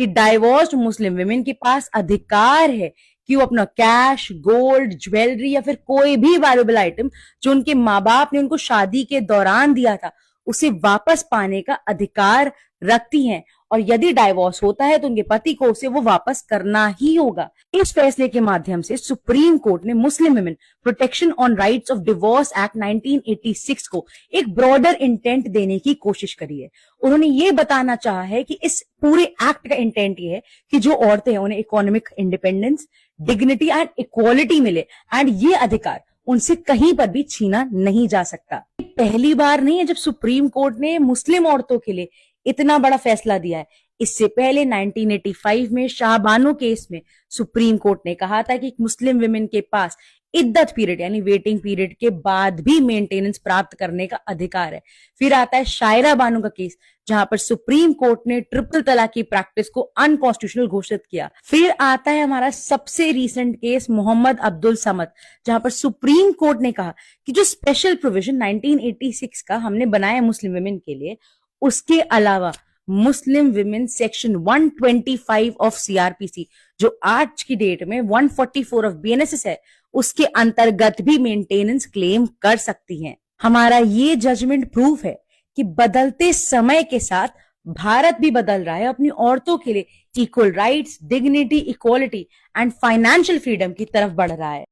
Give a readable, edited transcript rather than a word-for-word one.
कि divorced Muslim women के पास अधिकार है कि वो अपना कैश, गोल्ड, ज्वेलरी या फिर कोई भी वैल्यूएबल आइटम जो उनके माँ बाप ने उनको शादी के दौरान दिया था उसे वापस पाने का अधिकार रखती हैं। और यदि डाइवोर्स होता है तो उनके पति को उसे वो वापस करना ही होगा। इस फैसले के माध्यम से सुप्रीम कोर्ट ने Muslim women protection on rights of divorce act 1986 को एक ब्रॉडर इंटेंट देने की कोशिश करी है। उन्होंने ये बताना चाहा है कि इस पूरे एक्ट का इंटेंट ये है कि जो औरतें हैं उन्हें economic independence, dignity and equality मिले एंड ये अधिकार उनसे कहीं पर भी छीना नहीं जा सकता। पहली बार नहीं है जब सुप्रीम कोर्ट ने मुस्लिम औरतों के लिए इतना बड़ा फैसला दिया है। इससे पहले 1985 में शाहबानो केस में सुप्रीम कोर्ट ने कहा था कि मुस्लिम विमेन के पास इद्दत पीरियड यानी वेटिंग पीरियड के बाद भी मेंटेनेंस प्राप्त करने का अधिकार है। फिर आता है शायरा बानो का केस जहां पर सुप्रीम कोर्ट ने ट्रिपल तलाक की प्रैक्टिस को अनकॉन्स्टिट्यूशनल घोषित किया। फिर आता है हमारा सबसे रीसेंट केस मोहम्मद अब्दुल समद जहां पर सुप्रीम कोर्ट ने कहा कि जो स्पेशल प्रोविजन 1986 का हमने बनाया मुस्लिम विमेन के लिए, उसके अलावा Muslim women section 125 of CrPC जो आज की डेट में 144 ऑफ बीएनएसएस है उसके अंतर्गत भी मेंटेनेंस क्लेम कर सकती हैं। हमारा ये जजमेंट प्रूफ है कि बदलते समय के साथ भारत भी बदल रहा है, अपनी औरतों के लिए equal rights, dignity, equality and financial freedom की तरफ बढ़ रहा है।